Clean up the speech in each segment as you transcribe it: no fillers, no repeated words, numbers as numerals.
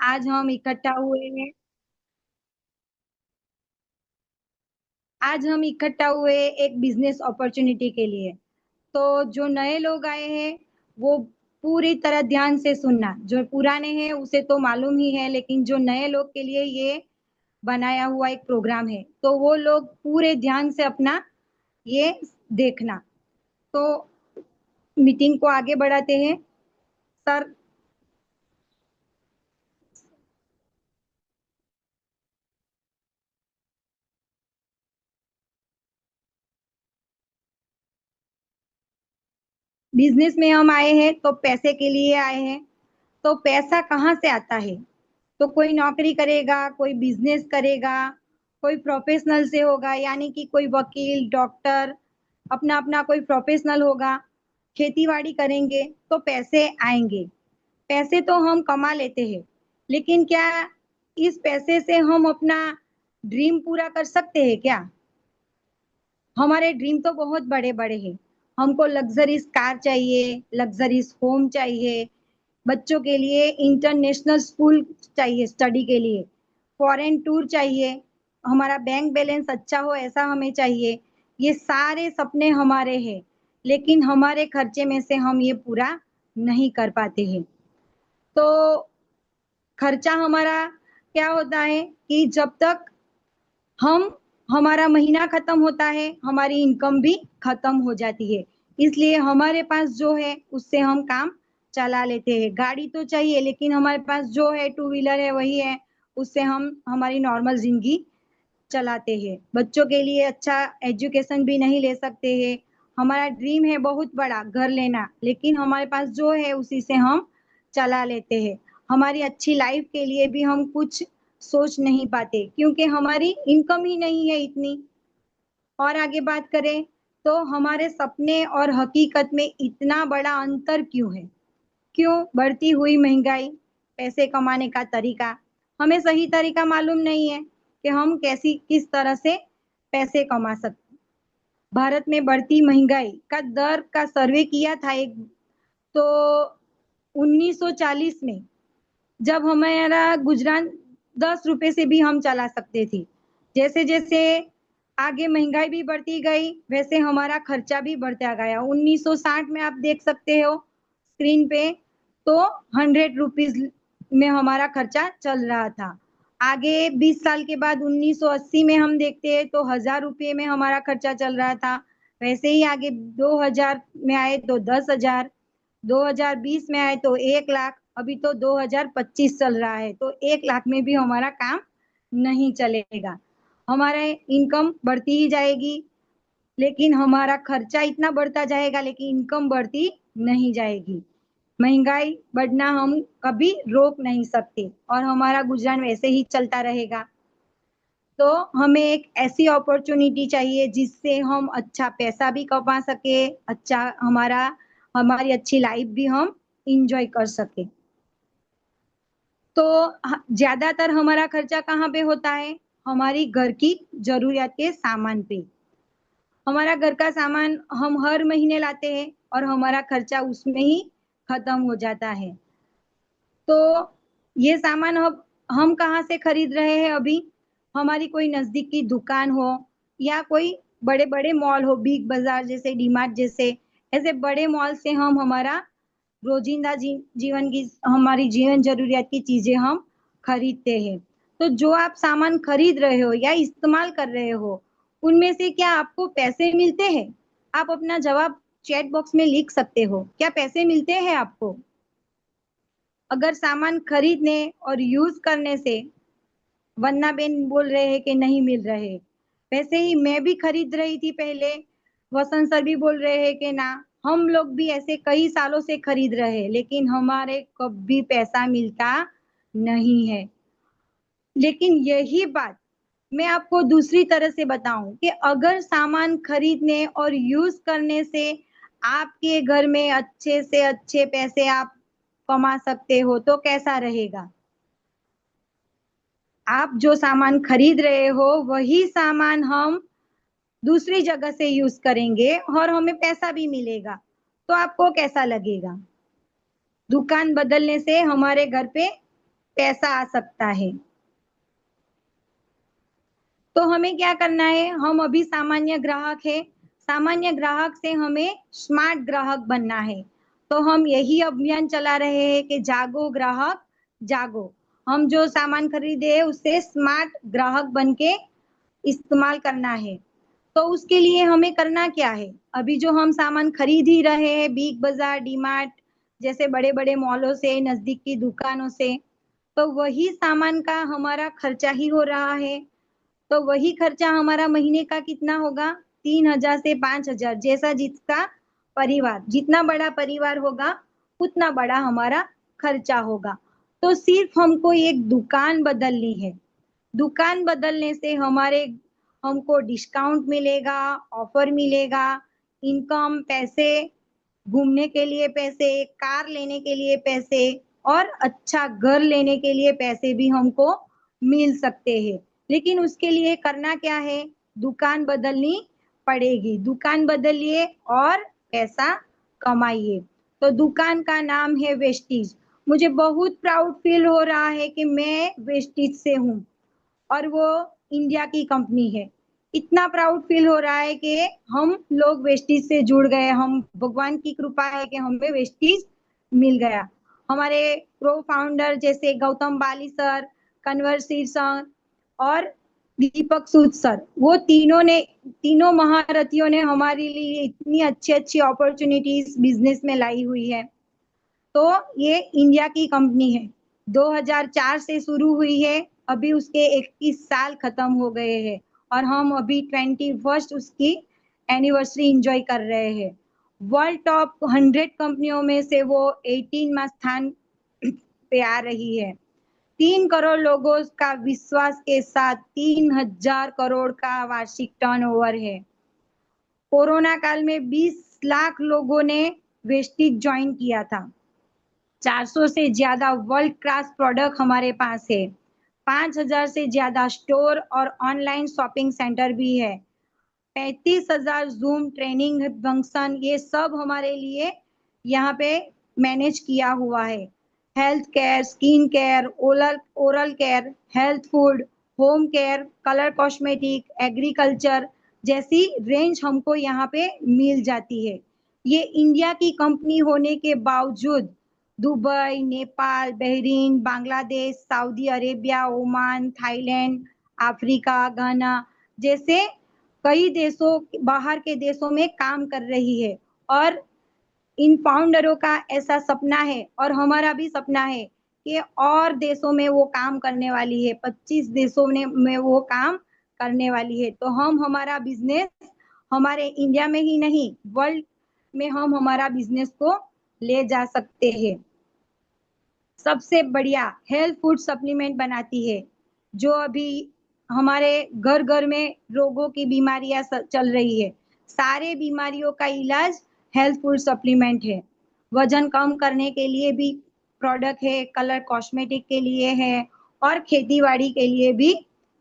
आज हम इकट्ठा हुए हैं। आज हम इकट्ठा हुए एक बिजनेस अपॉर्चुनिटी के लिए। तो जो नए लोग आए हैं वो पूरी तरह ध्यान से सुनना। जो पुराने हैं उसे तो मालूम ही है, लेकिन जो नए लोग के लिए ये बनाया हुआ एक प्रोग्राम है, तो वो लोग पूरे ध्यान से अपना ये देखना। तो मीटिंग को आगे बढ़ाते हैं। सर, बिजनेस में हम आए हैं तो पैसे के लिए आए हैं। तो पैसा कहाँ से आता है? तो कोई नौकरी करेगा, कोई बिजनेस करेगा, कोई प्रोफेशनल से होगा, यानी कि कोई वकील, डॉक्टर, अपना अपना कोई प्रोफेशनल होगा। खेती बाड़ी करेंगे तो पैसे आएंगे। पैसे तो हम कमा लेते हैं, लेकिन क्या इस पैसे से हम अपना ड्रीम पूरा कर सकते हैं क्या? हमारे ड्रीम तो बहुत बड़े बड़े हैं। हमको लग्जरीज कार चाहिए, लग्जरीज होम चाहिए, बच्चों के लिए इंटरनेशनल स्कूल चाहिए स्टडी के लिए, फॉरेन टूर चाहिए, हमारा बैंक बैलेंस अच्छा हो ऐसा हमें चाहिए। ये सारे सपने हमारे हैं, लेकिन हमारे खर्चे में से हम ये पूरा नहीं कर पाते हैं। तो खर्चा हमारा क्या होता है कि जब तक हम हमारा महीना खत्म होता है, हमारी इनकम भी खत्म हो जाती है। इसलिए हमारे पास जो है उससे हम काम चला लेते हैं। गाड़ी तो चाहिए, लेकिन हमारे पास जो है टू व्हीलर है वही है, उससे हम हमारी नॉर्मल जिंदगी चलाते हैं। बच्चों के लिए अच्छा एजुकेशन भी नहीं ले सकते हैं। हमारा ड्रीम है बहुत बड़ा घर लेना, लेकिन हमारे पास जो है उसी से हम चला लेते हैं। हमारी अच्छी लाइफ के लिए भी हम कुछ सोच नहीं पाते, क्योंकि हमारी इनकम ही नहीं है इतनी। और आगे बात करें तो हमारे सपने और हकीकत में इतना बड़ा अंतर क्यों है? क्यों बढ़ती हुई महंगाई? पैसे कमाने का तरीका हमें सही तरीका मालूम नहीं है कि हम कैसी किस तरह से पैसे कमा सकते। भारत में बढ़ती महंगाई का दर का सर्वे किया था एक, तो 1940 में, जब हमारा गुजरान 10 रुपए से भी हम चला सकते थे। जैसे जैसे आगे महंगाई भी बढ़ती गई, वैसे हमारा खर्चा भी बढ़ता गया। 1960 में आप देख सकते हो स्क्रीन पे, तो 100 रुपीज में हमारा खर्चा चल रहा था। आगे 20 साल के बाद 1980 में हम देखते हैं तो 1000 रुपये में हमारा खर्चा चल रहा था। वैसे ही आगे 2000 में आए तो 10,000, 2020 में आए तो 1 लाख, अभी तो 2025 चल रहा है, तो 1 लाख में भी हमारा काम नहीं चलेगा। हमारा इनकम बढ़ती ही जाएगी, लेकिन हमारा खर्चा इतना बढ़ता जाएगा, लेकिन इनकम बढ़ती नहीं जाएगी। महंगाई बढ़ना हम कभी रोक नहीं सकते, और हमारा गुजरान वैसे ही चलता रहेगा। तो हमें एक ऐसी अपॉर्चुनिटी चाहिए जिससे हम अच्छा पैसा भी कमा सके, अच्छा हमारी अच्छी लाइफ भी हम इंजॉय कर सके। तो ज्यादातर हमारा खर्चा कहाँ पे होता है? हमारी घर की जरूरियात के सामान पे। हमारा घर का सामान हम हर महीने लाते हैं और हमारा खर्चा उसमें ही खत्म हो जाता है। तो ये सामान अब हम कहाँ से खरीद रहे हैं अभी? हमारी कोई नजदीक की दुकान हो, या कोई बड़े बड़े मॉल हो, बिग बाजार जैसे, डीमार्ट जैसे, ऐसे बड़े मॉल से हम हमारा रोजिंदा जीवन की, हमारी जीवन जरूरियात की चीजें हम खरीदते हैं। तो जो आप सामान खरीद रहे हो या इस्तेमाल कर रहे हो, उनमें से क्या आपको पैसे मिलते हैं? आप अपना जवाब चैट बॉक्स में लिख सकते हो, क्या पैसे मिलते हैं आपको? अगर सामान खरीदने और यूज करने से, वन्ना बेन बोल रहे हैं कि नहीं मिल रहे, वैसे ही मैं भी खरीद रही थी पहले, वसंत सर भी बोल रहे हैं कि ना, हम लोग भी ऐसे कई सालों से खरीद रहे हैं, लेकिन हमारे कभी पैसा मिलता नहीं है। लेकिन यही बात मैं आपको दूसरी तरह से बताऊं कि अगर सामान खरीदने और यूज करने से आपके घर में अच्छे से अच्छे पैसे आप कमा सकते हो, तो कैसा रहेगा? आप जो सामान खरीद रहे हो वही सामान हम दूसरी जगह से यूज करेंगे और हमें पैसा भी मिलेगा, तो आपको कैसा लगेगा? दुकान बदलने से हमारे घर पे पैसा आ सकता है। तो हमें क्या करना है, हम अभी सामान्य ग्राहक है, सामान्य ग्राहक से हमें स्मार्ट ग्राहक बनना है। तो हम यही अभियान चला रहे हैं कि जागो ग्राहक जागो। हम जो सामान खरीदे उससे स्मार्ट ग्राहक बन के इस्तेमाल करना है। तो उसके लिए हमें करना क्या है, अभी जो हम सामान खरीद ही रहे हैं बिग बाजार, डीमार्ट जैसे बड़े बड़े मॉलों से, नजदीक की दुकानों से, तो वही सामान का हमारा खर्चा ही हो रहा है। तो वही खर्चा हमारा महीने का कितना होगा, 3,000 से 5,000, जैसा जिसका परिवार, जितना बड़ा परिवार होगा उतना बड़ा हमारा खर्चा होगा। तो सिर्फ हमको एक दुकान बदलनी है। दुकान बदलने से हमारे हमको डिस्काउंट मिलेगा, ऑफर मिलेगा, इनकम, पैसे, घूमने के लिए पैसे, कार लेने के लिए पैसे और अच्छा घर लेने के लिए पैसे भी हमको मिल सकते हैं। लेकिन उसके लिए करना क्या है, दुकान बदलनी पड़ेगी। दुकान बदलिए और पैसा कमाइए। तो दुकान का नाम है वेस्टीज। मुझे बहुत प्राउड फील हो रहा है कि मैं वेस्टीज से हूँ और वो इंडिया की कंपनी है। इतना प्राउड फील हो रहा है कि हम लोग वेस्टीज से जुड़ गए, हम भगवान की कृपा है कि हमें वेस्टीज मिल गया। हमारे प्रो फाउंडर जैसे गौतम बाली सर, कन्वर सिंह सर और दीपक सूद सर, वो तीनों महारथियों ने हमारे लिए इतनी अच्छी अच्छी अपॉर्चुनिटीज बिजनेस में लाई हुई है। तो ये इंडिया की कंपनी है, 2004 से शुरू हुई है, अभी उसके 21 साल खत्म हो गए हैं और हम अभी 21st उसकी एनिवर्सरी इंजॉय कर रहे हैं। वर्ल्ड टॉप 100 कंपनियों में से वो 18वां स्थान पे आ रही है। 3 करोड़ लोगों का विश्वास के साथ 3,000 करोड़ का वार्षिक टर्नओवर है। कोरोना काल में 20 लाख लोगों ने वेस्टिज ज्वाइन किया था। 400 से ज्यादा वर्ल्ड क्लास प्रोडक्ट हमारे पास है। 5,000 से ज्यादा स्टोर और ऑनलाइन शॉपिंग सेंटर भी है। 35,000 जूम ट्रेनिंग फंक्शन, ये सब हमारे लिए यहाँ पे मैनेज किया हुआ है। Health care, skin care, oral care, health food, home care, colour cosmetic, agriculture जैसी रेंज हमको यहाँ पे मिल जाती है। ये इंडिया की कंपनी होने के बावजूद Dubai, Nepal, Bahrain, Bangladesh, Saudi Arabia, Oman, Thailand, Africa, Ghana जैसे कई देशों, बाहर के देशों में काम कर रही है। और इन फाउंडरों का ऐसा सपना है और हमारा भी सपना है कि और देशों में वो काम करने वाली है, 25 देशों में वो काम करने वाली है। तो हम हमारा बिजनेस हमारे इंडिया में ही नहीं, वर्ल्ड में हम हमारा बिजनेस को ले जा सकते हैं। सबसे बढ़िया हेल्थ फूड सप्लीमेंट बनाती है, जो अभी हमारे घर घर में रोगों की बीमारियां चल रही है, सारे बीमारियों का इलाज हेल्थ फूड सप्लीमेंट है। वजन कम करने के लिए भी प्रोडक्ट है, कलर कॉस्मेटिक के लिए है और खेतीबाड़ी के लिए भी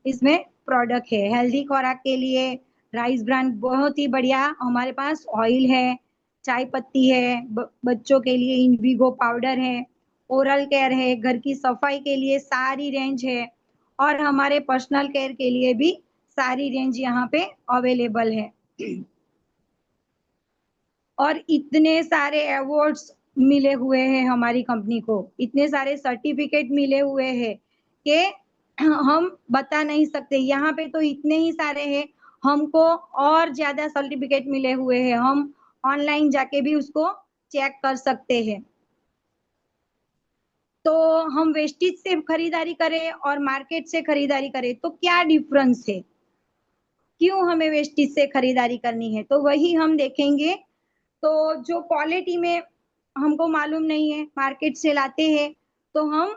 इसमें प्रोडक्ट है। हेल्दी खुराक के लिए राइस ब्रांड बहुत ही बढ़िया हमारे पास ऑयल है, चाय पत्ती है, बच्चों के लिए इनविगो पाउडर है, ओरल केयर है, घर की सफाई के लिए सारी रेंज है और हमारे पर्सनल केयर के लिए भी सारी रेंज यहाँ पे अवेलेबल है। और इतने सारे अवार्ड्स मिले हुए हैं हमारी कंपनी को, इतने सारे सर्टिफिकेट मिले हुए हैं कि हम बता नहीं सकते। यहाँ पे तो इतने ही सारे हैं, हमको और ज्यादा सर्टिफिकेट मिले हुए हैं, हम ऑनलाइन जाके भी उसको चेक कर सकते हैं। तो हम वेस्टेज से खरीदारी करें और मार्केट से खरीदारी करें तो क्या डिफरेंस है, क्यों हमें वेस्टेज से खरीदारी करनी है, तो वही हम देखेंगे। तो जो क्वालिटी में हमको मालूम नहीं है, मार्केट से लाते हैं तो हम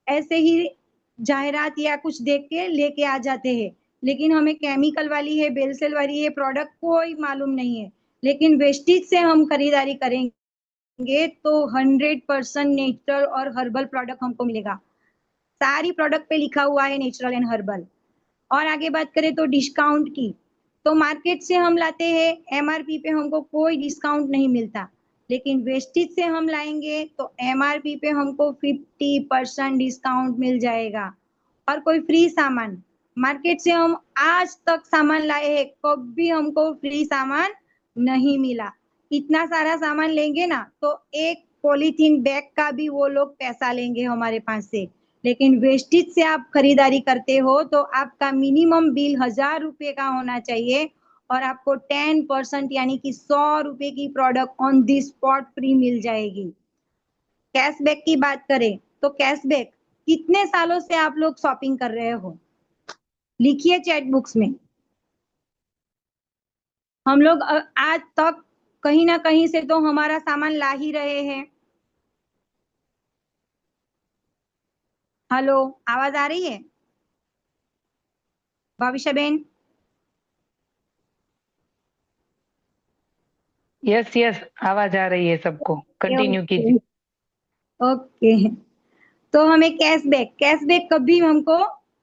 ऐसे ही जाहिरात या कुछ देख के लेके आ जाते हैं, लेकिन हमें केमिकल वाली है, बेलसेल वाली है प्रोडक्ट कोई मालूम नहीं है। लेकिन वेस्टेज से हम खरीदारी करेंगे तो 100% नेचुरल और हर्बल प्रोडक्ट हमको मिलेगा। सारी प्रोडक्ट पे लिखा हुआ है नेचुरल एंड हर्बल। और आगे बात करें तो डिस्काउंट की, तो मार्केट से हम लाते हैं, एमआरपी पे हमको कोई डिस्काउंट नहीं मिलता, लेकिन वेस्टेज से हम लाएंगे तो एमआरपी पे हमको 50% डिस्काउंट मिल जाएगा। और कोई फ्री सामान, मार्केट से हम आज तक सामान लाए हैं, कभी हमको फ्री सामान नहीं मिला। इतना सारा सामान लेंगे ना तो एक पॉलीथीन बैग का भी वो लोग पैसा लेंगे हमारे पास से। लेकिन वेस्टेज से आप खरीदारी करते हो तो आपका मिनिमम बिल 1000 रुपये का होना चाहिए और आपको 10% यानी कि 100 रुपए की product on the spot free मिल जाएगी। कैशबैक की बात करें तो कैशबैक कितने सालों से आप लोग शॉपिंग कर रहे हो, लिखिए चैट बुक्स में। हम लोग आज तक कहीं ना कहीं से तो हमारा सामान ला ही रहे हैं। हेलो, आवाज आ रही है भाविशा बेन? यस यस, आवाज आ रही है सबको, कंटिन्यू कीजिए। ओके, तो हमें कैशबैक कैशबैक कभी हमको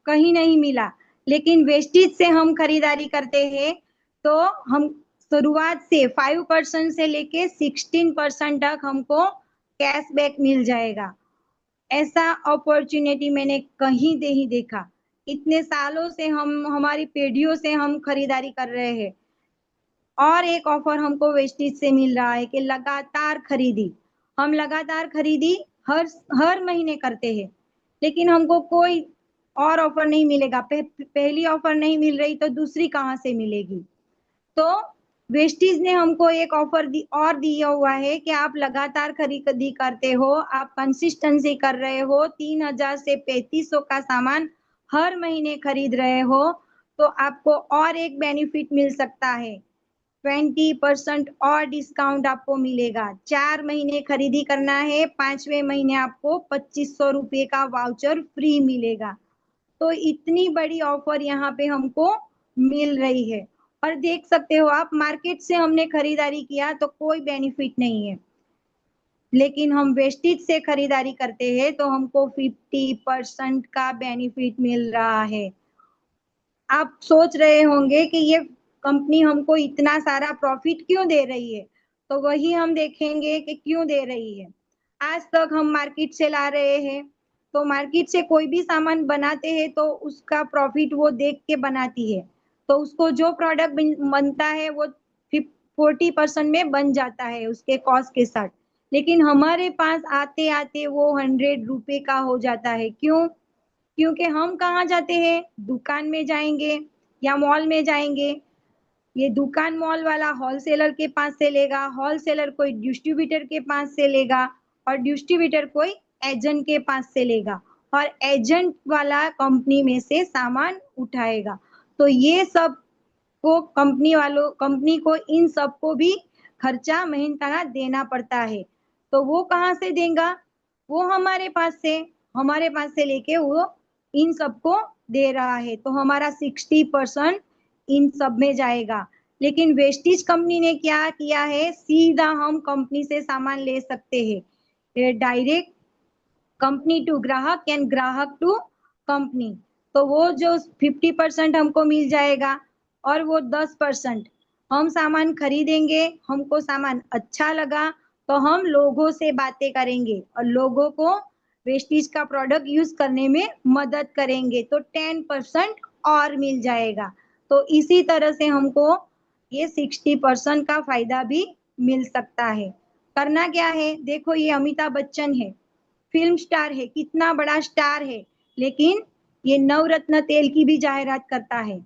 कहीं नहीं मिला। लेकिन वेस्टेज से हम खरीदारी करते हैं तो हम शुरुआत से 5% से लेके 16% तक हमको कैशबैक मिल जाएगा। ऐसा अपॉर्चुनिटी मैंने कहीं नहीं देखा। इतने सालों से हम हमारी पीढ़ियों से हम खरीदारी कर रहे हैं। और एक ऑफर हमको वेस्टेज से मिल रहा है कि लगातार खरीदी, हम लगातार खरीदी हर हर महीने करते हैं। लेकिन हमको कोई और ऑफर नहीं मिलेगा। पहली ऑफर नहीं मिल रही तो दूसरी कहाँ से मिलेगी? तो वेस्टीज ने हमको एक ऑफर और दिया हुआ है कि आप लगातार खरीदी करते हो, आप कंसिस्टेंसी कर रहे हो, 3000 से 3500 का सामान हर महीने खरीद रहे हो तो आपको और एक बेनिफिट मिल सकता है। 20% और डिस्काउंट आपको मिलेगा। 4 महीने खरीदी करना है, 5वें महीने आपको 2500 रुपये का वाउचर फ्री मिलेगा। तो इतनी बड़ी ऑफर यहाँ पे हमको मिल रही है। और देख सकते हो आप, मार्केट से हमने खरीदारी किया तो कोई बेनिफिट नहीं है। लेकिन हम वेस्टेज से खरीदारी करते हैं तो हमको 50% का बेनिफिट मिल रहा है। आप सोच रहे होंगे कि ये कंपनी हमको इतना सारा प्रॉफिट क्यों दे रही है, तो वही हम देखेंगे कि क्यों दे रही है। आज तक हम मार्केट से ला रहे हैं, तो मार्केट से कोई भी सामान बनाते हैं तो उसका प्रॉफिट वो देख के बनाती है। तो उसको जो प्रोडक्ट बनता है वो 40% में बन जाता है उसके कॉस्ट के साथ। लेकिन हमारे पास आते आते वो 100 रुपए का हो जाता है। क्यों? क्योंकि हम कहाँ जाते हैं, दुकान में जाएंगे या मॉल में जाएंगे। ये दुकान मॉल वाला होलसेलर के पास से लेगा, होलसेलर कोई डिस्ट्रीब्यूटर के पास से लेगा और डिस्ट्रीब्यूटर कोई एजेंट के पास से लेगा और एजेंट वाला कंपनी में से सामान उठाएगा। तो ये सब को कंपनी को इन सबको भी खर्चा मेहनताना देना पड़ता है। तो वो कहाँ से देगा? वो हमारे पास से लेके वो इन सबको दे रहा है। तो हमारा 60% इन सब में जाएगा। लेकिन वेस्टीज कंपनी ने क्या किया है, सीधा हम कंपनी से सामान ले सकते हैं, डायरेक्ट कंपनी टू ग्राहक एंड ग्राहक टू कंपनी। तो वो जो 50% हमको मिल जाएगा और वो 10% हम सामान खरीदेंगे, हमको सामान अच्छा लगा तो हम लोगों से बातें करेंगे और लोगों को वेस्टीज का प्रोडक्ट यूज करने में मदद करेंगे तो 10% और मिल जाएगा। तो इसी तरह से हमको ये 60% का फायदा भी मिल सकता है। करना क्या है, देखो ये अमिताभ बच्चन है, फिल्म स्टार है, कितना बड़ा स्टार है, लेकिन ये नवरत्न तेल की भी जाहिरात करता है।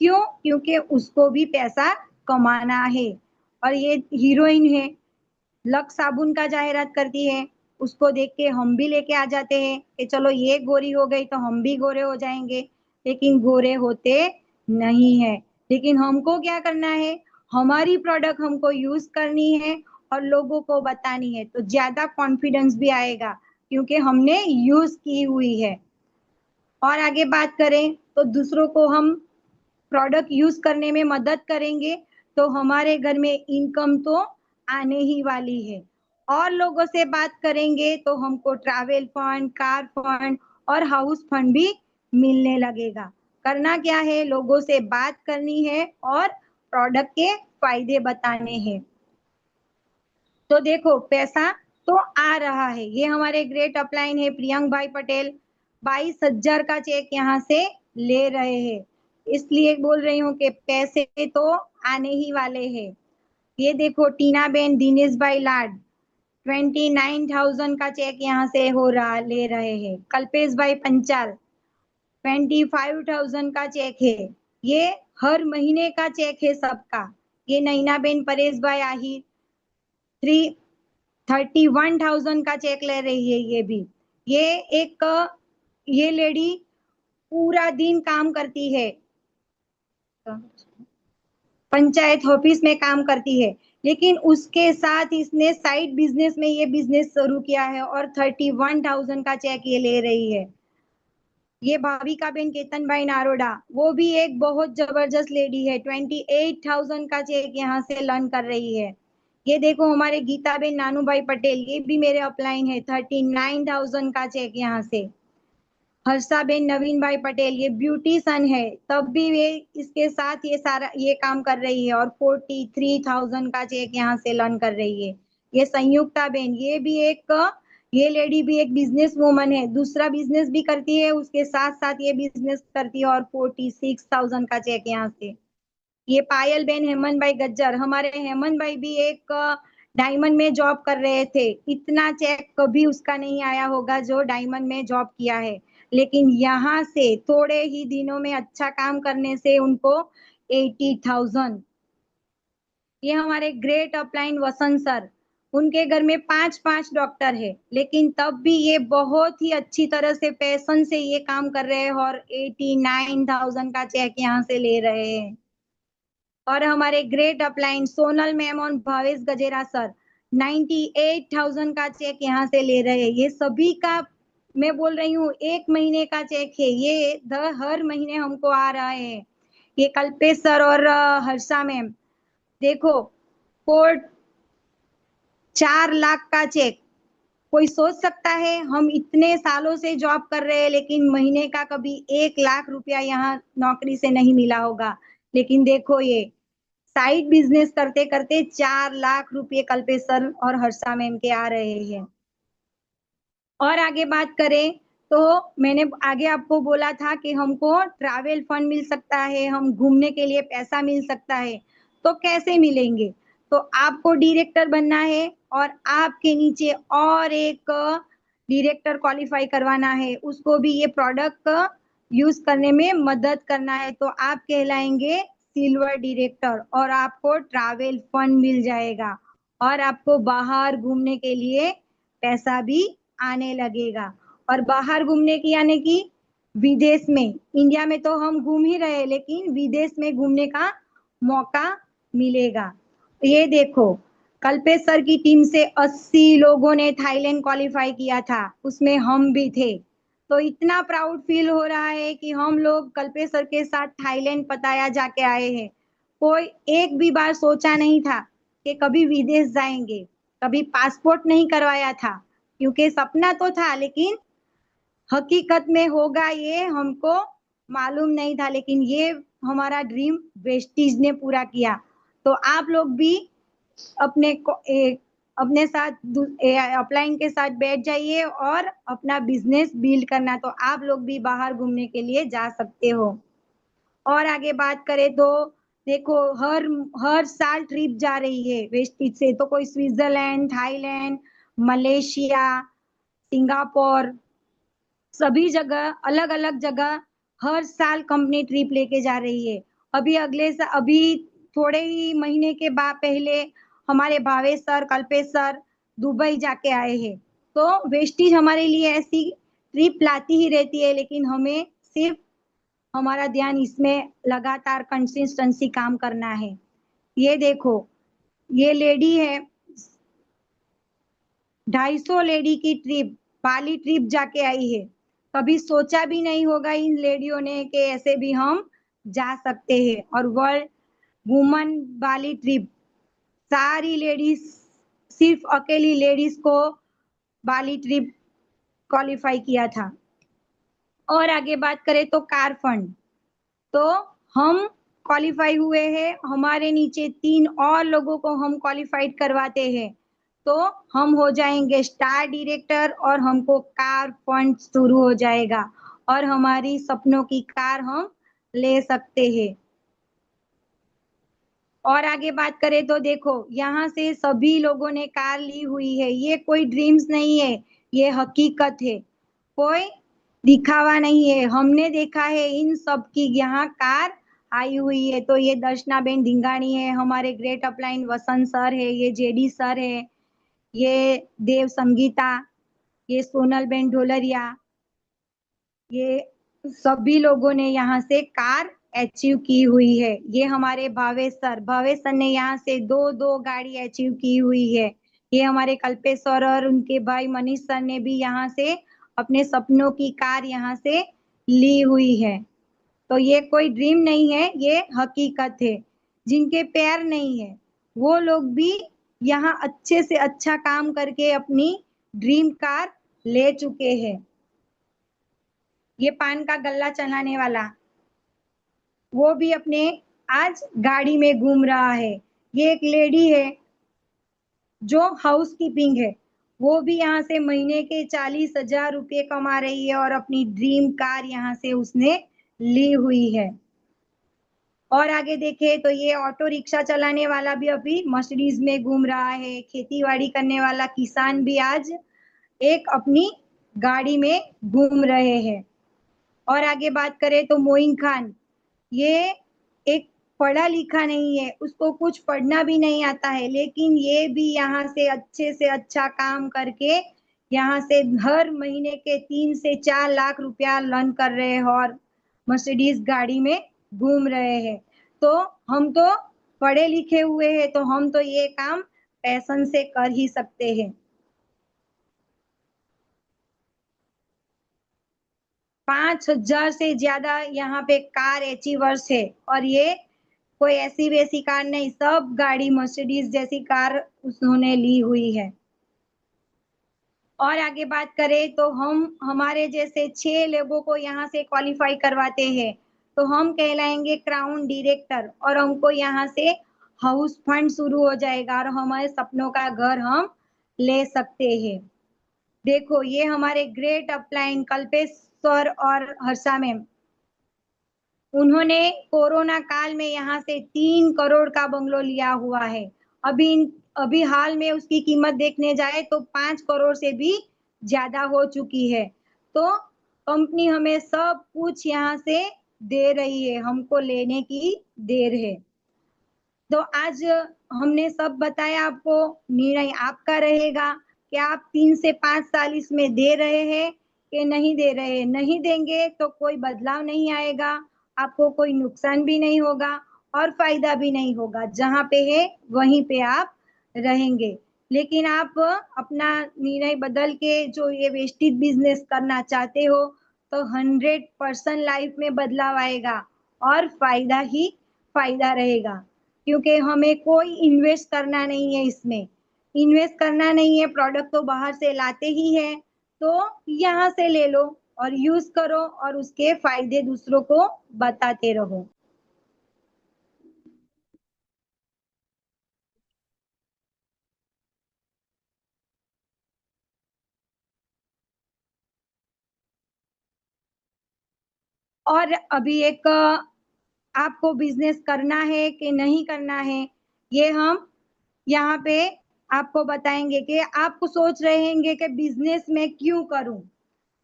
क्यों? क्योंकि उसको भी पैसा कमाना है। और ये हीरोइन है, लक्स साबुन का जाहिरात करती है, उसको देख के हम भी लेके आ जाते हैं कि चलो ये गोरी हो गई तो हम भी गोरे हो जाएंगे। लेकिन गोरे होते नहीं है। लेकिन हमको क्या करना है, हमारी प्रोडक्ट हमको यूज करनी है और लोगों को बतानी है तो ज्यादा कॉन्फिडेंस भी आएगा क्योंकि हमने यूज की हुई है। और आगे बात करें तो दूसरों को हम प्रोडक्ट यूज करने में मदद करेंगे तो हमारे घर में इनकम तो आने ही वाली है। और लोगों से बात करेंगे तो हमको ट्रैवल फंड, कार फंड और हाउस फंड भी मिलने लगेगा। करना क्या है, लोगों से बात करनी है और प्रोडक्ट के फायदे बताने हैं। तो देखो पैसा तो आ रहा है। ये हमारे ग्रेट अपलाइन है प्रियंक भाई पटेल, 22,000 का चेक यहाँ से ले रहे हैं। इसलिए बोल रही हूँ कि पैसे तो आने ही वाले हैं। ये देखो टीना बेन दिनेश भाई लाड, 29,000 का चेक यहाँ से हो रहा ले रहे हैं। कल्पेश भाई पंचाल, 25,000 का चेक है। ये हर महीने का चेक है सबका। ये नैना बेन परेश भाई आहिर, 31,000 का चेक ले रही है ये भी। ये एक ये लेडी पूरा दिन काम करती है, पंचायत ऑफिस में काम करती है, लेकिन उसके साथ इसने साइड बिजनेस में ये बिजनेस शुरू किया है और 31,000 का चेक ये ले रही है। ये भाविका बेन केतन भाई नारोडा, वो भी एक बहुत जबरदस्त लेडी है, 28,000 का चेक यहाँ से लर्न कर रही है। ये देखो हमारे गीता बेन नानू भाई पटेल, ये भी मेरे अपलाइन है, 39,000 का चेक यहाँ से। हर्षा बेन नवीन भाई पटेल, ये ब्यूटीशन है, तब भी वे इसके साथ ये सारा ये काम कर रही है और 43,000 का चेक यहाँ से लर्न कर रही है। ये संयुक्ता बेन, ये भी एक ये लेडी भी एक बिजनेस वूमन है, दूसरा बिजनेस भी करती है, उसके साथ साथ ये बिजनेस करती है और 46,000 का चेक यहाँ से। ये पायल बेन हेमंत भाई गज्जर, हमारे हेमंत भाई भी एक डायमंड में जॉब कर रहे थे, इतना चेक कभी उसका नहीं आया होगा जो डायमंड में जॉब किया है, लेकिन यहाँ से थोड़े ही दिनों में अच्छा काम करने से उनको 80,000। ये हमारे ग्रेट अपलाइन वसंत सर, उनके घर में 5-5 डॉक्टर है, लेकिन तब भी ये बहुत ही अच्छी तरह से पैशन से ये काम कर रहे हैं और 89,000 का चेक यहाँ से ले रहे हैं। और हमारे ग्रेट अपलाइन सोनल मैम और भावेश गजेरा सर, 98,000 का चेक यहाँ से ले रहे हैं। ये सभी का मैं बोल रही हूँ एक महीने का चेक है, ये हर महीने हमको आ रहा है। ये कल्पेश सर और हर्षा मैम, देखो कोर्ट 4 लाख का चेक। कोई सोच सकता है हम इतने सालों से जॉब कर रहे हैं लेकिन महीने का कभी 1 लाख रुपया यहाँ नौकरी से नहीं मिला होगा, लेकिन देखो ये साइड बिजनेस करते करते 4 लाख रुपए कल्पेश सर और हर्षा मैम के आ रहे हैं। और आगे बात करें तो मैंने आगे आपको बोला था कि हमको ट्रैवल फंड मिल सकता है, हम घूमने के लिए पैसा मिल सकता है, तो कैसे मिलेंगे? तो आपको डायरेक्टर बनना है और आपके नीचे और एक डायरेक्टर क्वालिफाई करवाना है, उसको भी ये प्रोडक्ट यूज करने में मदद करना है, तो आप कहलाएंगे सिल्वर डायरेक्टर और आपको ट्रैवल फंड मिल जाएगा और आपको बाहर घूमने के लिए पैसा भी आने लगेगा। और बाहर घूमने की यानी कि विदेश में, इंडिया में तो हम घूम ही रहे लेकिन विदेश में घूमने का मौका मिलेगा। ये देखो कल्पेश सर की टीम से 80 लोगों ने थाईलैंड क्वालिफाई किया था, उसमें हम भी थे, तो इतना प्राउड फील हो रहा है कि हम लोग कल्पेश सर के साथ थाईलैंड पताया जाके आए हैं। कोई एक भी बार सोचा नहीं था कि कभी विदेश जाएंगे, कभी पासपोर्ट नहीं करवाया था, क्योंकि सपना तो था लेकिन हकीकत में होगा ये हमको मालूम नहीं था, लेकिन ये हमारा ड्रीम वेस्टीज ने पूरा किया। तो आप लोग भी अपने को अपने साथ अपलाइन के साथ बैठ जाइए और अपना बिजनेस बिल्ड करना, तो आप लोग भी बाहर घूमने के लिए जा सकते हो। और आगे बात करें तो देखो हर हर साल ट्रिप जा रही है वेस्टीज से, तो कोई स्विट्जरलैंड, थाईलैंड, मलेशिया, सिंगापुर, सभी जगह अलग अलग जगह हर साल कंपनी ट्रिप लेके जा रही है। अभी थोड़े ही महीने के बाद पहले हमारे Bhavesh sir, Kalpesh sir Dubai जाके आए हैं। तो वेस्टीज हमारे लिए ऐसी ट्रिप लाती ही रहती है, लेकिन हमें सिर्फ हमारा ध्यान इसमें लगातार कंसिस्टेंसी काम करना है। ये देखो ये लेडी है, 250 लेडी की ट्रिप, बाली ट्रिप जाके आई है। कभी सोचा भी नहीं होगा इन लेडियों ने कि ऐसे भी हम जा सकते हैं। और वर्ल्ड वुमन बाली ट्रिप, सारी लेडीज, सिर्फ अकेली लेडीज को बाली ट्रिप क्वालिफाई किया था। और आगे बात करें तो कार फंड, तो हम क्वालिफाई हुए हैं, हमारे नीचे 3 और लोगों को हम क्वालिफाइड करवाते हैं। तो हम हो जाएंगे स्टार डायरेक्टर और हमको कार फंड शुरू हो जाएगा और हमारी सपनों की कार हम ले सकते हैं। और आगे बात करें तो देखो यहाँ से सभी लोगों ने कार ली हुई है, ये कोई ड्रीम्स नहीं है, ये हकीकत है, कोई दिखावा नहीं है। हमने देखा है इन सब की यहाँ कार आई हुई है। तो ये दर्शनाबेन धिंगाणी है, हमारे ग्रेट अपलाइन वसंत सर है, ये जेडी सर है, ये देव संगीता, ये सोनल बेन ढोलरिया, ये सभी लोगों ने यहाँ से कार अचीव की हुई है। ये हमारे भावेश सर ने यहाँ से दो दो गाड़ी अचीव की हुई है। ये हमारे कल्पेश सर और उनके भाई मनीष सर ने भी यहाँ से अपने सपनों की कार यहाँ से ली हुई है। तो ये कोई ड्रीम नहीं है, ये हकीकत है। जिनके पैर नहीं है वो लोग भी यहाँ अच्छे से अच्छा काम करके अपनी ड्रीम कार ले चुके हैं। ये पान का गल्ला चलाने वाला वो भी अपने आज गाड़ी में घूम रहा है। ये एक लेडी है जो हाउस कीपिंग है, वो भी यहाँ से महीने के 40,000 रुपये कमा रही है और अपनी ड्रीम कार यहाँ से उसने ली हुई है। और आगे देखे तो ये ऑटो रिक्शा चलाने वाला भी अभी मर्सिडीज में घूम रहा है। खेतीबाड़ी करने वाला किसान भी आज एक अपनी गाड़ी में घूम रहे हैं। और आगे बात करें तो मोइन खान, ये एक पढ़ा लिखा नहीं है, उसको कुछ पढ़ना भी नहीं आता है, लेकिन ये भी यहाँ से अच्छा काम करके यहाँ से हर महीने के 3 से 4 लाख रुपया लर्न कर रहे हैं और मर्सिडीज गाड़ी में घूम रहे हैं। तो हम तो पढ़े लिखे हुए हैं, तो हम तो ये काम पैशन से कर ही सकते हैं। 5,000 से ज्यादा यहाँ पे कार अचीवर्स है और ये कोई ऐसी वैसी कार नहीं, सब गाड़ी मर्सिडीज जैसी कार उन्होंने ली हुई है। और आगे बात करें तो हम हमारे जैसे 6 लोगों को यहाँ से क्वालिफाई करवाते हैं तो हम कहलाएंगे क्राउन डायरेक्टर और हमको यहाँ से हाउस फंड शुरू हो जाएगा और हमारे सपनों का घर हम ले सकते हैं। देखो ये हमारे ग्रेट अपलाइन कल्पेश सर और हर्षा मैम, उन्होंने कोरोना काल में यहाँ से 3 करोड़ का बंगलो लिया हुआ है। अभी हाल में उसकी कीमत देखने जाए तो 5 करोड़ से भी ज्यादा हो चुकी है। तो कंपनी हमें सब कुछ यहाँ से दे रही है, हमको लेने की देर है। तो आज हमने सब बताया आपको, निर्णय आपका रहेगा कि आप 3 से 5 साल इसमें दे रहे हैं कि नहीं दे रहे हैं। नहीं देंगे तो कोई बदलाव नहीं आएगा, आपको कोई नुकसान भी नहीं होगा और फायदा भी नहीं होगा। जहाँ पे है वहीं पे आप रहेंगे। लेकिन आप अपना निर्णय बदल के जो ये वेस्टेज बिजनेस करना चाहते हो तो 100% लाइफ में बदलाव आएगा और फायदा ही फायदा रहेगा, क्योंकि हमें कोई इन्वेस्ट करना नहीं है, इसमें इन्वेस्ट करना नहीं है, प्रोडक्ट तो बाहर से लाते ही है, तो यहाँ से ले लो और यूज करो और उसके फायदे दूसरों को बताते रहो। और अभी एक आपको बिजनेस करना है कि नहीं करना है, ये हम यहाँ पे आपको बताएंगे कि आपको सोच रहेंगे कि बिजनेस में क्यों करूं।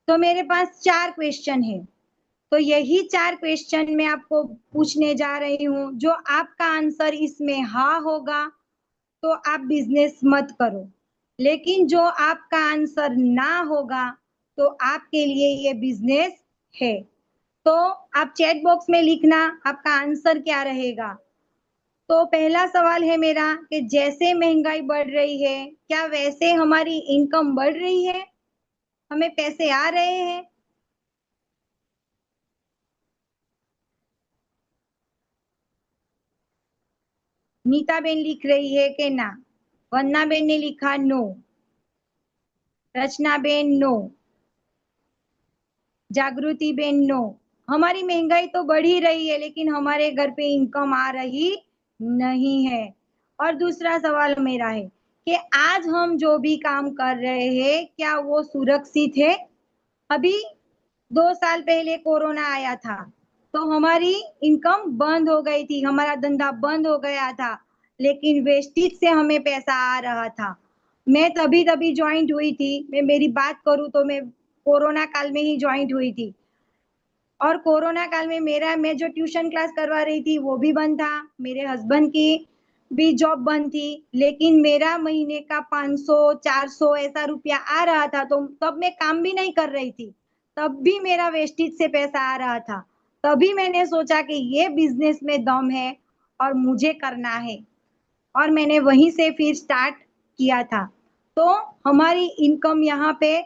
तो मेरे पास 4 क्वेश्चन है, तो यही 4 क्वेश्चन मैं आपको पूछने जा रही हूँ। जो आपका आंसर इसमें हाँ होगा तो आप बिजनेस मत करो, लेकिन जो आपका आंसर ना होगा तो आपके लिए ये बिजनेस है। तो आप चैट बॉक्स में लिखना आपका आंसर क्या रहेगा। तो पहला सवाल है मेरा कि जैसे महंगाई बढ़ रही है क्या वैसे हमारी इनकम बढ़ रही है, हमें पैसे आ रहे हैं। नीता बेन लिख रही है कि ना, वंदना बेन ने लिखा नो, रचना बेन नो, जागृति बेन नो। हमारी महंगाई तो बढ़ ही रही है लेकिन हमारे घर पे इनकम आ रही नहीं है। और दूसरा सवाल मेरा है, कि आज हम जो भी काम कर रहे हैं क्या वो सुरक्षित है। अभी 2 साल पहले कोरोना आया था तो हमारी इनकम बंद हो गई थी, हमारा धंधा बंद हो गया था, लेकिन वेस्टेज से हमें पैसा आ रहा था। मैं तभी तभी ज्वाइंट हुई थी, मैं मेरी बात करूं तो मैं कोरोना काल में ही ज्वाइंट हुई थी। और कोरोना काल में मैं जो ट्यूशन क्लास करवा रही थी वो भी बंद था, मेरे हस्बैंड की भी जॉब बंद थी, लेकिन मेरा महीने का 500-400 ऐसा रुपया आ रहा था। तो तब मैं काम भी नहीं कर रही थी, तब भी मेरा वेस्टेज से पैसा आ रहा था। तभी मैंने सोचा कि ये बिजनेस में दम है और मुझे करना है, और मैंने वहीं से फिर स्टार्ट किया था। तो हमारी इनकम यहाँ पे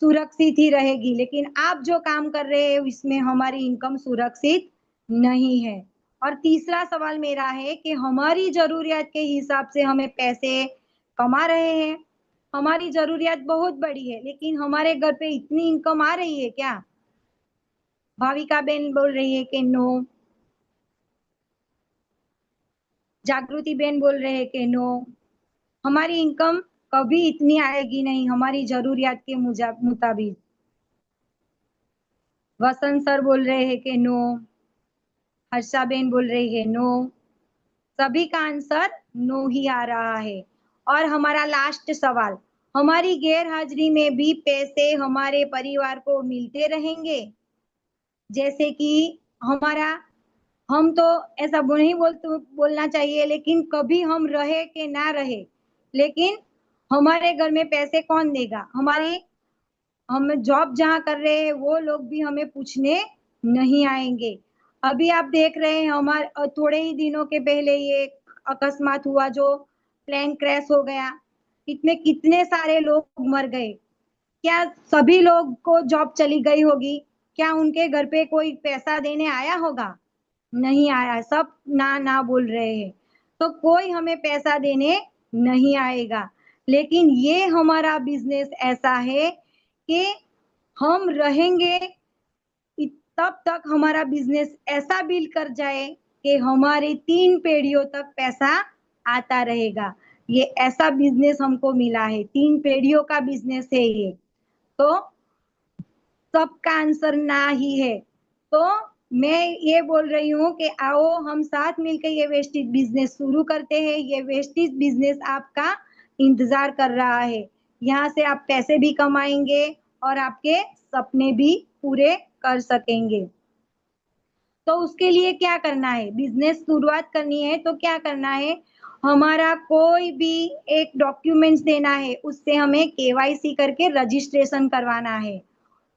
सुरक्षित ही रहेगी, लेकिन आप जो काम कर रहे हैं इसमें हमारी इनकम सुरक्षित नहीं है। और तीसरा सवाल मेरा है कि हमारी जरूरियात के हिसाब से हमें पैसे कमा रहे हैं, हमारी जरूरियात बहुत बड़ी है, लेकिन हमारे घर पे इतनी इनकम आ रही है क्या? भाविका बेन बोल रही है कि नो, जागृति बेन बोल रहे हैं कि नो, हमारी इनकम कभी इतनी आएगी नहीं हमारी जरूरियात के मुताबिक। वसंत सर बोल रहे हैं कि नो, हर्षा बेन बोल रही है नो, सभी का आंसर नो ही आ रहा है। और हमारा लास्ट सवाल, हमारी गैर हाजिरी में भी पैसे हमारे परिवार को मिलते रहेंगे? जैसे कि हमारा, हम तो ऐसा नहीं बोलना चाहिए, लेकिन कभी हम रहे कि ना रहे, लेकिन हमारे घर में पैसे कौन देगा? हमारे, हम जॉब जहाँ कर रहे हैं वो लोग भी हमें पूछने नहीं आएंगे। अभी आप देख रहे हैं हमारे थोड़े ही दिनों के पहले ये अकस्मात हुआ जो प्लेन क्रैश हो गया, इसमें कितने सारे लोग मर गए। क्या सभी लोग को जॉब चली गई होगी? क्या उनके घर पे कोई पैसा देने आया होगा? नहीं आया, सब ना ना बोल रहे हैं। तो कोई हमें पैसा देने नहीं आएगा, लेकिन ये हमारा बिजनेस ऐसा है कि हम रहेंगे तब तक हमारा बिजनेस ऐसा बिल्ड कर जाए कि हमारे 3 पीढ़ियों तक पैसा आता रहेगा। ये ऐसा बिजनेस हमको मिला है, 3 पीढ़ियों का बिजनेस है ये। तो सबका आंसर ना ही है। तो मैं ये बोल रही हूँ कि आओ हम साथ मिलकर ये वेस्टेज बिजनेस शुरू करते हैं। ये वेस्टेज बिजनेस आपका इंतजार कर रहा है, यहाँ से आप पैसे भी कमाएंगे और आपके सपने भी पूरे कर सकेंगे। तो उसके लिए क्या करना है, बिजनेस शुरुआत करनी है तो क्या करना है, हमारा कोई भी एक डॉक्यूमेंट्स देना है, उससे हमें केवाईसी करके रजिस्ट्रेशन करवाना है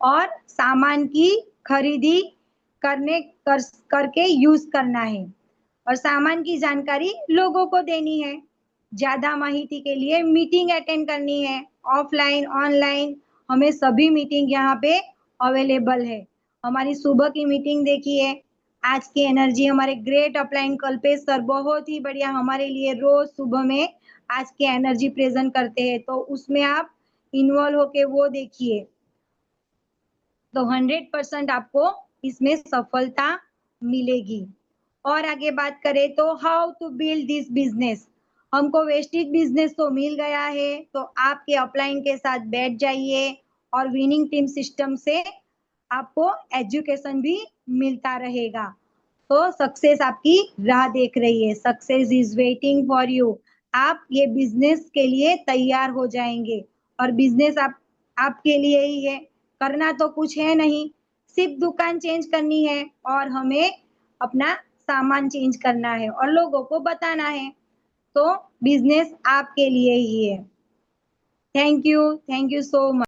और सामान की खरीदी करके यूज करना है और सामान की जानकारी लोगों को देनी है। ज्यादा माहिती के लिए मीटिंग अटेंड करनी है, ऑफलाइन ऑनलाइन हमें सभी मीटिंग यहाँ पे अवेलेबल है। हमारी सुबह की मीटिंग देखिए, आज की एनर्जी हमारे ग्रेट अपलाइन कल्पेश सर बहुत ही बढ़िया हमारे लिए रोज सुबह में आज की एनर्जी प्रेजेंट करते हैं, तो उसमें आप इन्वॉल्व होके वो देखिए। तो 100% आपको इसमें सफलता मिलेगी। और आगे बात करें तो how to build this business, हमको वेस्टेज बिजनेस तो मिल गया है, तो आपके अपलाइन के साथ बैठ जाइए और विनिंग टीम सिस्टम से आपको एजुकेशन भी मिलता रहेगा। तो सक्सेस आपकी राह देख रही है, success is waiting for you. आप ये बिजनेस के लिए तैयार हो जाएंगे और बिजनेस आपके लिए ही है, करना तो कुछ है नहीं, सिर्फ दुकान चेंज करनी है और हमें अपना सामान चेंज करना है और लोगों को बताना है। तो बिजनेस आपके लिए ही है। Thank you so much.